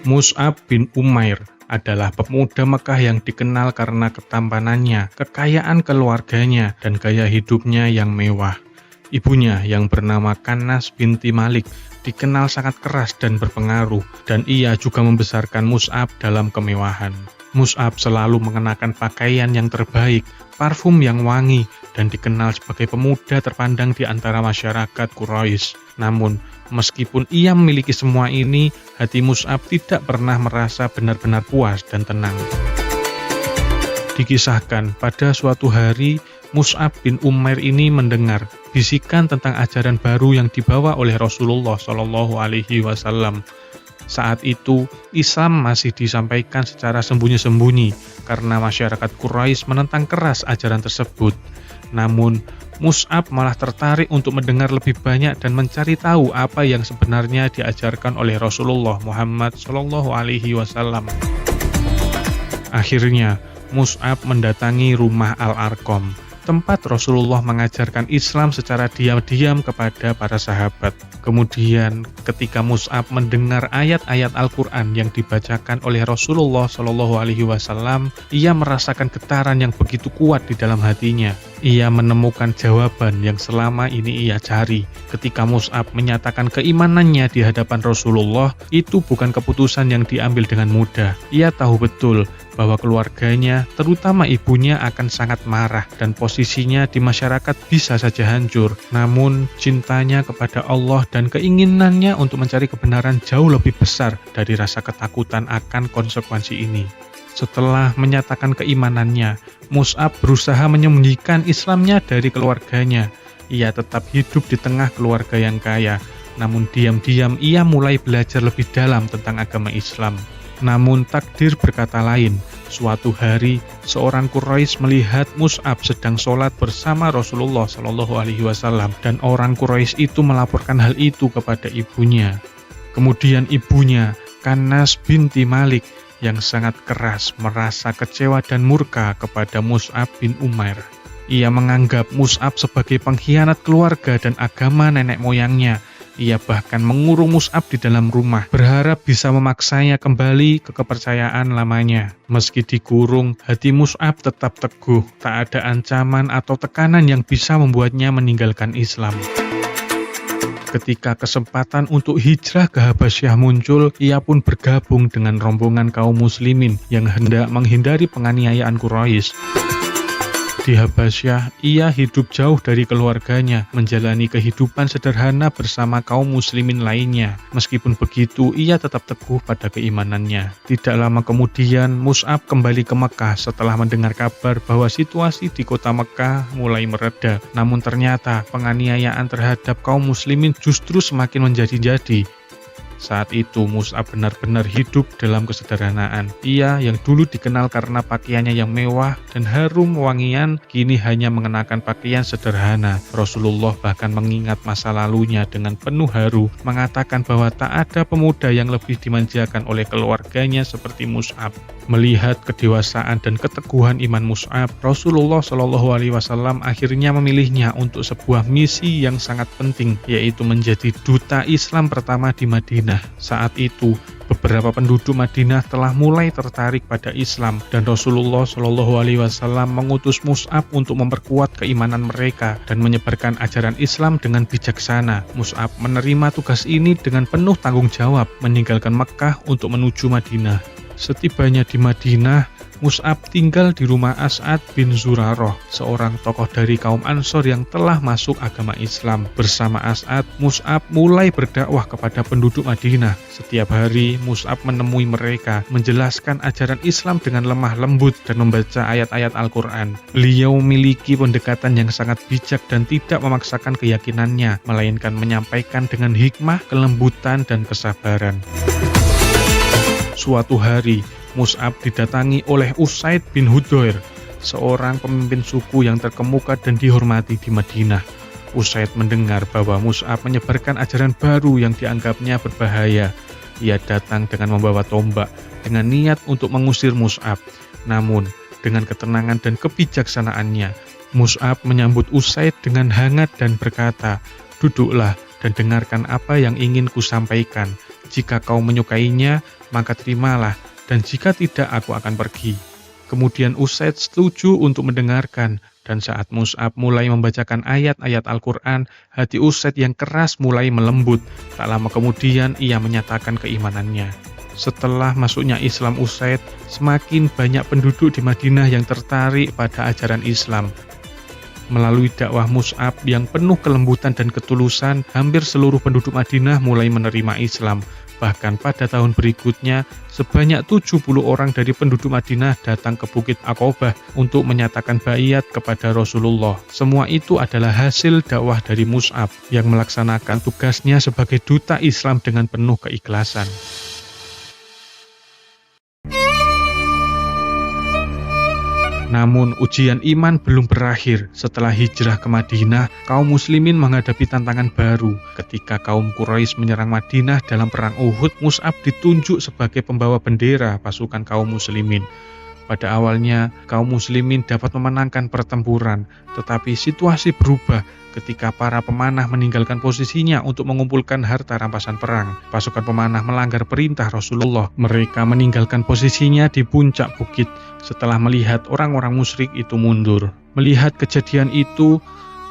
Mus'ab bin Umair adalah pemuda Mekah yang dikenal karena ketampanannya, kekayaan keluarganya, dan gaya hidupnya yang mewah. Ibunya yang bernama Kanas binti Malik dikenal sangat keras dan berpengaruh, dan ia juga membesarkan Mus'ab dalam kemewahan. Mus'ab selalu mengenakan pakaian yang terbaik, parfum yang wangi, dan dikenal sebagai pemuda terpandang di antara masyarakat Quraisy. Namun, meskipun ia memiliki semua ini, hati Mus'ab tidak pernah merasa benar-benar puas dan tenang. Dikisahkan, pada suatu hari, Mus'ab bin Umair ini mendengar bisikan tentang ajaran baru yang dibawa oleh Rasulullah SAW. Saat itu, Islam masih disampaikan secara sembunyi-sembunyi karena masyarakat Quraisy menentang keras ajaran tersebut. Namun, Mus'ab malah tertarik untuk mendengar lebih banyak dan mencari tahu apa yang sebenarnya diajarkan oleh Rasulullah Muhammad SAW. Akhirnya, Mus'ab mendatangi rumah Al-Arqam, tempat Rasulullah mengajarkan Islam secara diam-diam kepada para sahabat. Kemudian, ketika Mus'ab mendengar ayat-ayat Al-Quran yang dibacakan oleh Rasulullah SAW, ia merasakan getaran yang begitu kuat di dalam hatinya. Ia menemukan jawaban yang selama ini ia cari. Ketika Mus'ab menyatakan keimanannya di hadapan Rasulullah, itu bukan keputusan yang diambil dengan mudah. Ia tahu betul bahwa keluarganya, terutama ibunya, akan sangat marah dan posisinya di masyarakat bisa saja hancur. Namun, cintanya kepada Allah dan keinginannya untuk mencari kebenaran jauh lebih besar dari rasa ketakutan akan konsekuensi ini. Setelah menyatakan keimanannya, Mus'ab berusaha menyembunyikan Islamnya dari keluarganya. Ia tetap hidup di tengah keluarga yang kaya, namun diam-diam ia mulai belajar lebih dalam tentang agama Islam. Namun takdir berkata lain. Suatu hari, seorang Quraisy melihat Mus'ab sedang sholat bersama Rasulullah SAW, dan orang Quraisy itu melaporkan hal itu kepada ibunya. Kemudian ibunya, Kanas binti Malik, yang sangat keras merasa kecewa dan murka kepada Mus'ab bin Umair. Ia menganggap Mus'ab sebagai pengkhianat keluarga dan agama nenek moyangnya. Ia bahkan mengurung Mus'ab di dalam rumah, berharap bisa memaksanya kembali ke kepercayaan lamanya. Meski dikurung, hati Mus'ab tetap teguh, tak ada ancaman atau tekanan yang bisa membuatnya meninggalkan Islam. Ketika kesempatan untuk hijrah ke Habasyah muncul, ia pun bergabung dengan rombongan kaum muslimin yang hendak menghindari penganiayaan Quraisy. Di Habasyah, ia hidup jauh dari keluarganya, menjalani kehidupan sederhana bersama kaum muslimin lainnya. Meskipun begitu, ia tetap teguh pada keimanannya. Tidak lama kemudian, Mus'ab kembali ke Mekah setelah mendengar kabar bahwa situasi di kota Mekah mulai mereda. Namun ternyata, penganiayaan terhadap kaum muslimin justru semakin menjadi-jadi. Saat itu Mus'ab benar-benar hidup dalam kesederhanaan. Ia yang dulu dikenal karena pakaiannya yang mewah dan harum wangian, kini hanya mengenakan pakaian sederhana. Rasulullah bahkan mengingat masa lalunya dengan penuh haru, mengatakan bahwa tak ada pemuda yang lebih dimanjakan oleh keluarganya seperti Mus'ab. Melihat kedewasaan dan keteguhan iman Mus'ab, Rasulullah SAW akhirnya memilihnya untuk sebuah misi yang sangat penting, yaitu menjadi duta Islam pertama di Madinah. Saat itu, beberapa penduduk Madinah telah mulai tertarik pada Islam, dan Rasulullah SAW mengutus Mus'ab untuk memperkuat keimanan mereka dan menyebarkan ajaran Islam dengan bijaksana. Mus'ab menerima tugas ini dengan penuh tanggung jawab, meninggalkan Mekkah untuk menuju Madinah. Setibanya di Madinah, Mus'ab tinggal di rumah As'ad bin Zurarah, seorang tokoh dari kaum Ansor yang telah masuk agama Islam. Bersama As'ad, Mus'ab mulai berdakwah kepada penduduk Madinah. Setiap hari, Mus'ab menemui mereka, menjelaskan ajaran Islam dengan lemah lembut dan membaca ayat-ayat Al-Quran. Beliau memiliki pendekatan yang sangat bijak dan tidak memaksakan keyakinannya, melainkan menyampaikan dengan hikmah, kelembutan, dan kesabaran. Suatu hari, Mus'ab didatangi oleh Usaid bin Hudayr, seorang pemimpin suku yang terkemuka dan dihormati di Madinah. Usaid mendengar bahwa Mus'ab menyebarkan ajaran baru yang dianggapnya berbahaya. Ia datang dengan membawa tombak dengan niat untuk mengusir Mus'ab. Namun, dengan ketenangan dan kebijaksanaannya, Mus'ab menyambut Usaid dengan hangat dan berkata, "Duduklah dan dengarkan apa yang ingin kusampaikan. Jika kau menyukainya, maka terimalah, dan jika tidak, aku akan pergi." Kemudian Usaid setuju untuk mendengarkan, dan saat Mus'ab mulai membacakan ayat-ayat Al-Quran, hati Usaid yang keras mulai melembut. Tak lama kemudian ia menyatakan keimanannya. Setelah masuknya Islam Usaid, semakin banyak penduduk di Madinah yang tertarik pada ajaran Islam. Melalui dakwah Mus'ab yang penuh kelembutan dan ketulusan, hampir seluruh penduduk Madinah mulai menerima Islam. Bahkan pada tahun berikutnya, sebanyak 70 orang dari penduduk Madinah datang ke Bukit Aqobah untuk menyatakan baiat kepada Rasulullah. Semua itu adalah hasil dakwah dari Mus'ab yang melaksanakan tugasnya sebagai duta Islam dengan penuh keikhlasan. Namun ujian iman belum berakhir. Setelah hijrah ke Madinah, kaum muslimin menghadapi tantangan baru. Ketika kaum Quraisy menyerang Madinah dalam perang Uhud, Mus'ab ditunjuk sebagai pembawa bendera pasukan kaum muslimin. Pada awalnya, kaum muslimin dapat memenangkan pertempuran, tetapi situasi berubah ketika para pemanah meninggalkan posisinya untuk mengumpulkan harta rampasan perang. Pasukan pemanah melanggar perintah Rasulullah. Mereka meninggalkan posisinya di puncak bukit setelah melihat orang-orang musyrik itu mundur. Melihat kejadian itu,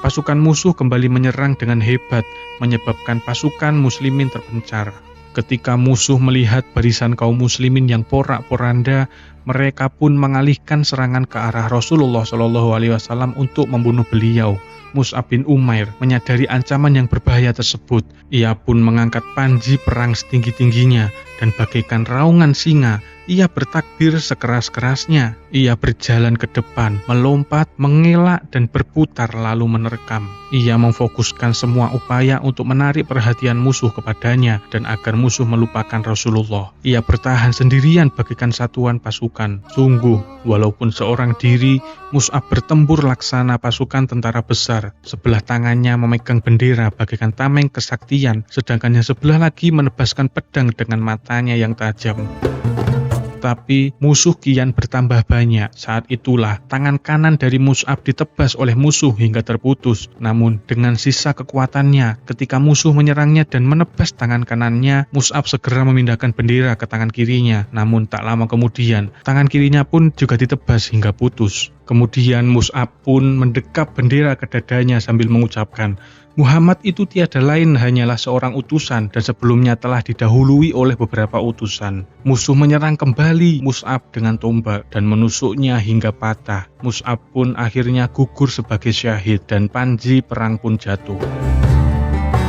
pasukan musuh kembali menyerang dengan hebat, menyebabkan pasukan muslimin terpencar. Ketika musuh melihat barisan kaum muslimin yang porak-poranda, mereka pun mengalihkan serangan ke arah Rasulullah SAW untuk membunuh beliau. Mus'ab bin Umair menyadari ancaman yang berbahaya tersebut. Ia pun mengangkat panji perang setinggi-tingginya dan bagaikan raungan singa, ia bertakbir sekeras-kerasnya. Ia berjalan ke depan, melompat, mengelak, dan berputar lalu menerkam. Ia memfokuskan semua upaya untuk menarik perhatian musuh kepadanya dan agar musuh melupakan Rasulullah. Ia bertahan sendirian bagaikan satuan pasukan. Sungguh, walaupun seorang diri, Mus'ab bertempur laksana pasukan tentara besar. Sebelah tangannya memegang bendera bagaikan tameng kesaktian, sedangkan yang sebelah lagi menebaskan pedang dengan matanya yang tajam. Tapi musuh kian bertambah banyak. Saat itulah tangan kanan dari Mus'ab ditebas oleh musuh hingga terputus. Namun dengan sisa kekuatannya, ketika musuh menyerangnya dan menebas tangan kanannya, Mus'ab segera memindahkan bendera ke tangan kirinya. Namun tak lama kemudian, tangan kirinya pun juga ditebas hingga putus. Kemudian Mus'ab pun mendekap bendera ke dadanya sambil mengucapkan, "Muhammad itu tiada lain hanyalah seorang utusan dan sebelumnya telah didahului oleh beberapa utusan." Musuh menyerang kembali Mus'ab dengan tombak dan menusuknya hingga patah. Mus'ab pun akhirnya gugur sebagai syahid dan panji perang pun jatuh.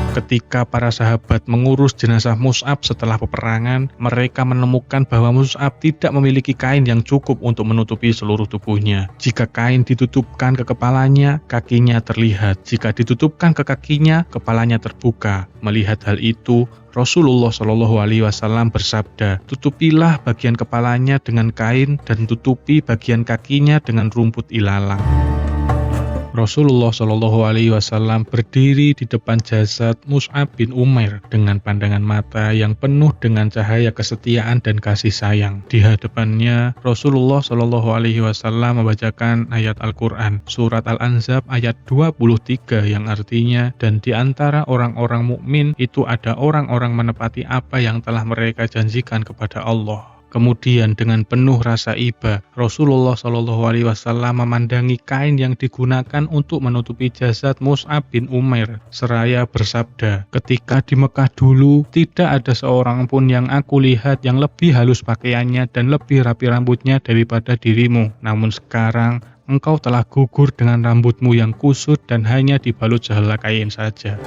Ketika para sahabat mengurus jenazah Mus'ab setelah peperangan, mereka menemukan bahwa Mus'ab tidak memiliki kain yang cukup untuk menutupi seluruh tubuhnya. Jika kain ditutupkan ke kepalanya, kakinya terlihat. Jika ditutupkan ke kakinya, kepalanya terbuka. Melihat hal itu, Rasulullah SAW bersabda, "Tutupilah bagian kepalanya dengan kain dan tutupi bagian kakinya dengan rumput ilalang." Rasulullah SAW berdiri di depan jasad Mus'ab bin Umair dengan pandangan mata yang penuh dengan cahaya kesetiaan dan kasih sayang. Di hadapannya, Rasulullah SAW membacakan ayat Al-Quran, surat Al-Anzab ayat 23 yang artinya, "Dan di antara orang-orang mukmin itu ada orang-orang menepati apa yang telah mereka janjikan kepada Allah." Kemudian dengan penuh rasa iba, Rasulullah SAW memandangi kain yang digunakan untuk menutupi jasad Mus'ab bin Umair, seraya bersabda, "Ketika di Mekah dulu, tidak ada seorang pun yang aku lihat yang lebih halus pakaiannya dan lebih rapi rambutnya daripada dirimu. Namun sekarang, engkau telah gugur dengan rambutmu yang kusut dan hanya dibalut sehelai kain saja."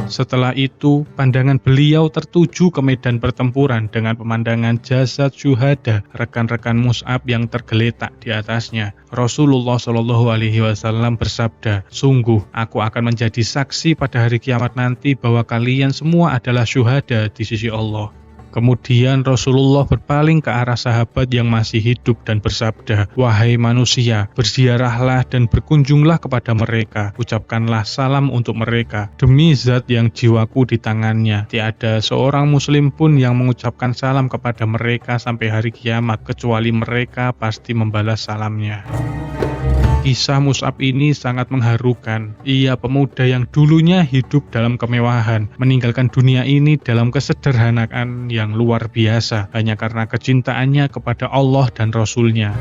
Setelah itu, pandangan beliau tertuju ke medan pertempuran dengan pemandangan jasad syuhada, rekan-rekan Mus'ab yang tergeletak di atasnya. Rasulullah SAW bersabda, "Sungguh, aku akan menjadi saksi pada hari kiamat nanti bahwa kalian semua adalah syuhada di sisi Allah." Kemudian Rasulullah berpaling ke arah sahabat yang masih hidup dan bersabda, "Wahai manusia, berziarahlah dan berkunjunglah kepada mereka. Ucapkanlah salam untuk mereka. Demi zat yang jiwaku di tangannya, tiada seorang muslim pun yang mengucapkan salam kepada mereka sampai hari kiamat, kecuali mereka pasti membalas salamnya." Kisah Mus'ab ini sangat mengharukan. Ia pemuda yang dulunya hidup dalam kemewahan, meninggalkan dunia ini dalam kesederhanaan yang luar biasa, hanya karena kecintaannya kepada Allah dan Rasul-Nya.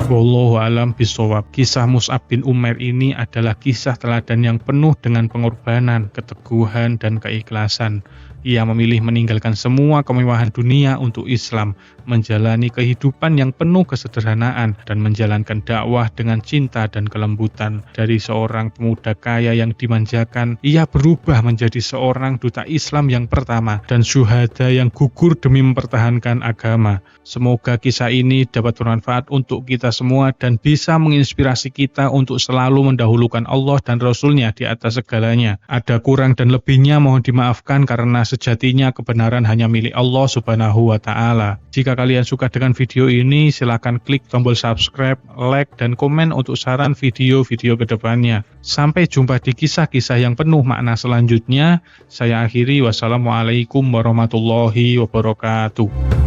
Wallahu a'lam bishawab. Kisah Mus'ab bin Umair ini adalah kisah teladan yang penuh dengan pengorbanan, keteguhan, dan keikhlasan. Ia memilih meninggalkan semua kemewahan dunia untuk Islam, menjalani kehidupan yang penuh kesederhanaan, dan menjalankan dakwah dengan cinta dan kelembutan. Dari seorang pemuda kaya yang dimanjakan, ia berubah menjadi seorang duta Islam yang pertama, dan syuhada yang gugur demi mempertahankan agama. Semoga kisah ini dapat bermanfaat untuk kita semua dan bisa menginspirasi kita untuk selalu mendahulukan Allah dan Rasul-Nya di atas segalanya. Ada kurang dan lebihnya mohon dimaafkan karena sejatinya kebenaran hanya milik Allah Subhanahu wa Ta'ala. Jika kalian suka dengan video ini, silakan klik tombol subscribe, like, dan komen untuk saran video-video kedepannya. Sampai jumpa di kisah-kisah yang penuh makna selanjutnya. Saya akhiri, wassalamualaikum warahmatullahi wabarakatuh.